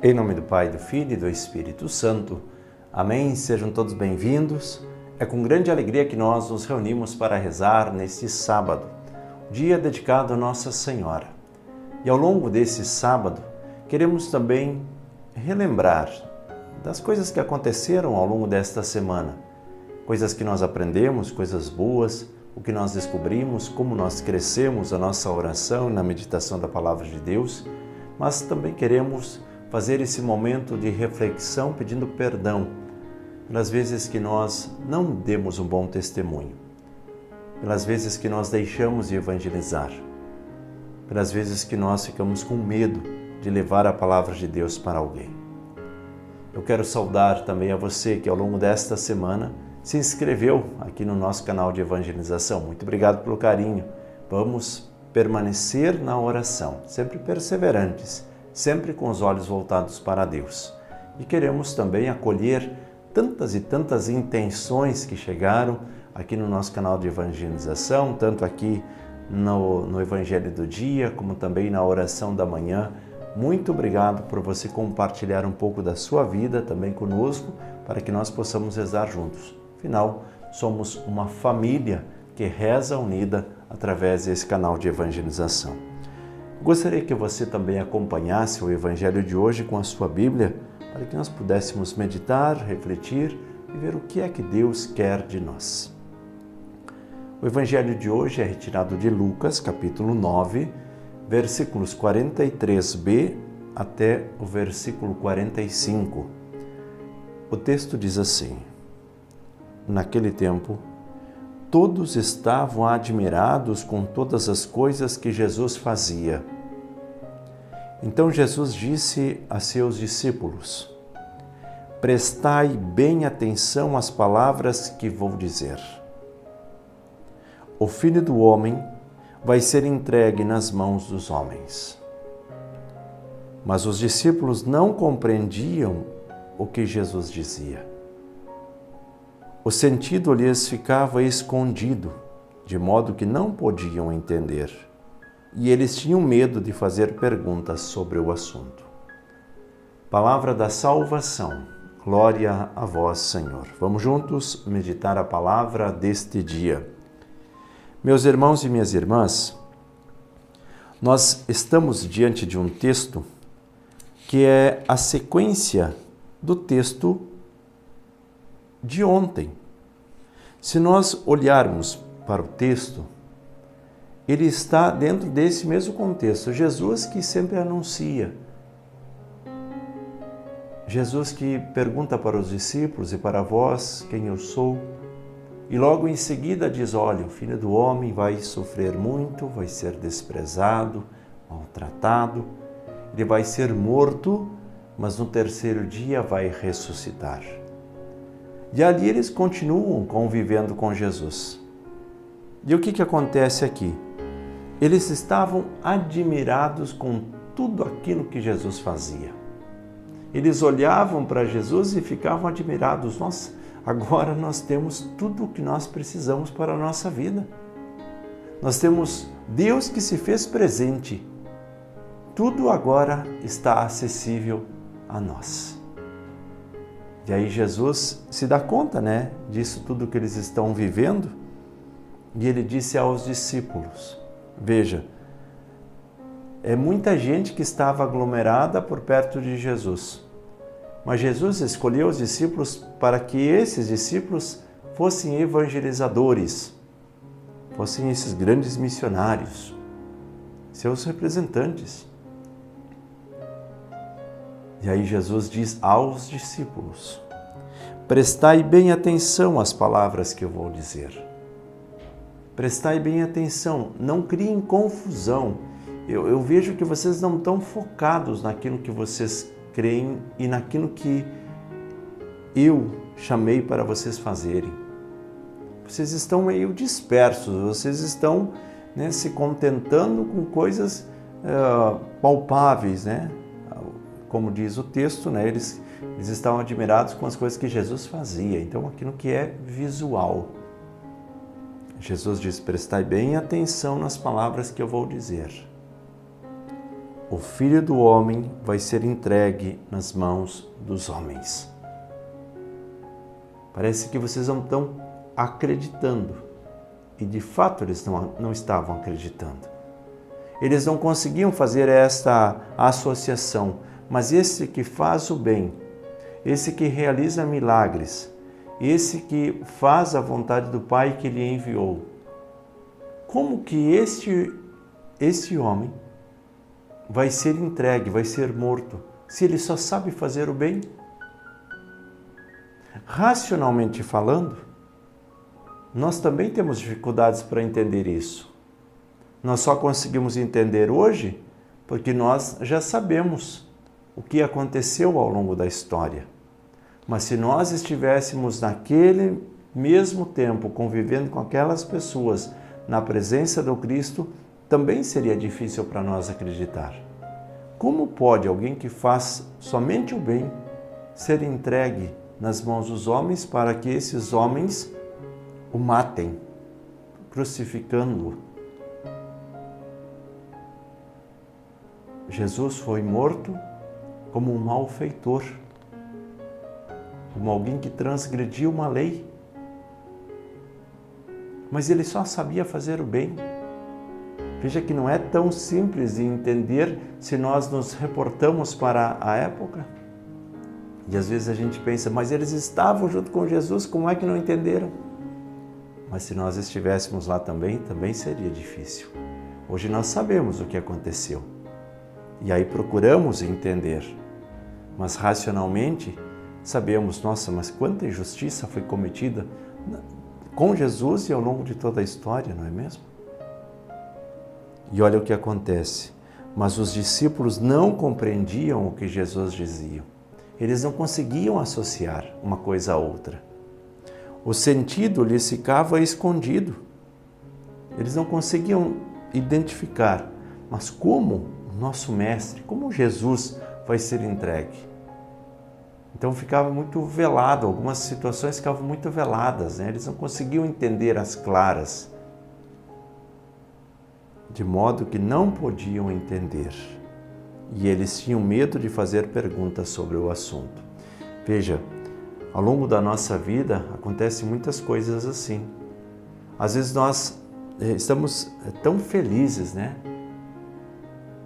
Em nome do Pai, do Filho e do Espírito Santo. Amém. Sejam todos bem-vindos. É com grande alegria que nós nos reunimos para rezar neste sábado, dia dedicado a Nossa Senhora. E ao longo desse sábado, queremos também relembrar das coisas que aconteceram ao longo desta semana. Coisas que nós aprendemos, coisas boas, o que nós descobrimos, como nós crescemos a nossa oração e na meditação da Palavra de Deus, mas também queremos fazer esse momento de reflexão pedindo perdão pelas vezes que nós não demos um bom testemunho, pelas vezes que nós deixamos de evangelizar, pelas vezes que nós ficamos com medo de levar a Palavra de Deus para alguém. Eu quero saudar também a você que ao longo desta semana se inscreveu aqui no nosso canal de evangelização. Muito obrigado pelo carinho. Vamos permanecer na oração, sempre perseverantes, sempre com os olhos voltados para Deus. E queremos também acolher tantas e tantas intenções que chegaram aqui no nosso canal de evangelização, tanto aqui no Evangelho do Dia, como também na oração da manhã. Muito obrigado por você compartilhar um pouco da sua vida também conosco, para que nós possamos rezar juntos. Afinal, somos uma família que reza unida através desse canal de evangelização. Gostaria que você também acompanhasse o Evangelho de hoje com a sua Bíblia, para que nós pudéssemos meditar, refletir e ver o que é que Deus quer de nós. O Evangelho de hoje é retirado de Lucas, capítulo 9, versículos 43b até o versículo 45. O texto diz assim: Naquele tempo, todos estavam admirados com todas as coisas que Jesus fazia. Então Jesus disse a seus discípulos: Prestai bem atenção às palavras que vou dizer. O Filho do Homem vai ser entregue nas mãos dos homens. Mas os discípulos não compreendiam o que Jesus dizia. O sentido lhes ficava escondido, de modo que não podiam entender, e eles tinham medo de fazer perguntas sobre o assunto. Palavra da salvação. Glória a vós, Senhor. Vamos juntos meditar a palavra deste dia. Meus irmãos e minhas irmãs, nós estamos diante de um texto que é a sequência do texto de ontem. Se nós olharmos para o texto, ele está dentro desse mesmo contexto. Jesus que sempre anuncia. Jesus que pergunta para os discípulos e para vós quem eu sou. E logo em seguida diz, olha, o Filho do Homem vai sofrer muito, vai ser desprezado, maltratado. Ele vai ser morto, mas no terceiro dia vai ressuscitar. E ali eles continuam convivendo com Jesus. E o que acontece aqui? Eles estavam admirados com tudo aquilo que Jesus fazia. Eles olhavam para Jesus e ficavam admirados. Nossa, agora nós temos tudo o que nós precisamos para a nossa vida. Nós temos Deus que se fez presente. Tudo agora está acessível a nós. E aí Jesus se dá conta, disso tudo que eles estão vivendo, e ele disse aos discípulos, veja, é muita gente que estava aglomerada por perto de Jesus, mas Jesus escolheu os discípulos para que esses discípulos fossem evangelizadores, fossem esses grandes missionários, seus representantes. E aí Jesus diz aos discípulos, prestai bem atenção às palavras que eu vou dizer. Prestai bem atenção, não criem confusão. Eu vejo que vocês não estão focados naquilo que vocês creem e naquilo que eu chamei para vocês fazerem. Vocês estão meio dispersos, vocês estão se contentando com coisas palpáveis, Como diz o texto, eles estavam admirados com as coisas que Jesus fazia. Então, aquilo que é visual. Jesus diz, prestai bem atenção nas palavras que eu vou dizer. o Filho do Homem vai ser entregue nas mãos dos homens. Parece que vocês não estão acreditando. E de fato eles não estavam acreditando. Eles não conseguiam fazer esta associação. Mas esse que faz o bem, esse que realiza milagres, esse que faz a vontade do Pai que lhe enviou, como que este homem vai ser entregue, vai ser morto, se ele só sabe fazer o bem? Racionalmente falando, nós também temos dificuldades para entender isso. Nós só conseguimos entender hoje porque nós já sabemos o que aconteceu ao longo da história. Mas se nós estivéssemos naquele mesmo tempo convivendo com aquelas pessoas na presença do Cristo, também seria difícil para nós acreditar. Como pode alguém que faz somente o bem ser entregue nas mãos dos homens para que esses homens o matem, crucificando-o? Jesus foi morto como um malfeitor, como alguém que transgrediu uma lei. Mas ele só sabia fazer o bem. Veja que não é tão simples de entender se nós nos reportamos para a época. E às vezes a gente pensa, mas eles estavam junto com Jesus, como é que não entenderam? Mas se nós estivéssemos lá também seria difícil. Hoje nós sabemos o que aconteceu. E aí procuramos entender. Mas racionalmente sabemos, nossa, mas quanta injustiça foi cometida com Jesus e ao longo de toda a história, não é mesmo? E olha o que acontece. Mas os discípulos não compreendiam o que Jesus dizia. Eles não conseguiam associar uma coisa a outra. O sentido lhes ficava escondido. Eles não conseguiam identificar. Mas como o nosso Mestre, como Jesus vai ser entregue? Então ficava muito velado, algumas situações ficavam muito veladas, né? Eles não conseguiam entender as claras, de modo que não podiam entender. E eles tinham medo de fazer perguntas sobre o assunto. Veja, ao longo da nossa vida acontecem muitas coisas assim. Às vezes nós estamos tão felizes, né?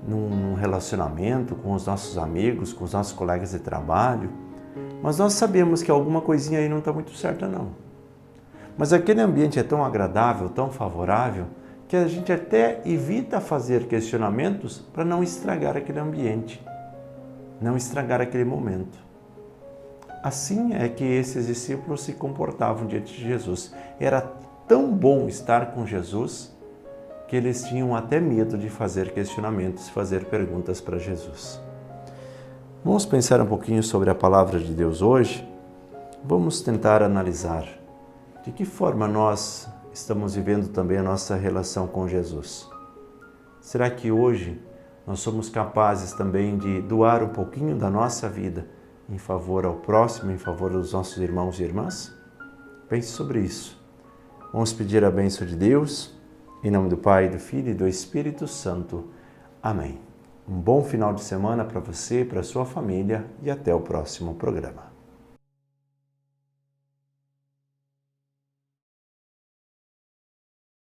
Num relacionamento com os nossos amigos, com os nossos colegas de trabalho, mas nós sabemos que alguma coisinha aí não está muito certa, não. Mas aquele ambiente é tão agradável, tão favorável, que a gente até evita fazer questionamentos para não estragar aquele ambiente, não estragar aquele momento. Assim é que esses discípulos se comportavam diante de Jesus. Era tão bom estar com Jesus que eles tinham até medo de fazer questionamentos, fazer perguntas para Jesus. Vamos pensar um pouquinho sobre a palavra de Deus hoje? Vamos tentar analisar de que forma nós estamos vivendo também a nossa relação com Jesus. Será que hoje nós somos capazes também de doar um pouquinho da nossa vida em favor ao próximo, em favor dos nossos irmãos e irmãs? Pense sobre isso. Vamos pedir a bênção de Deus, em nome do Pai, do Filho e do Espírito Santo. Amém. Um bom final de semana para você, para a sua família e até o próximo programa.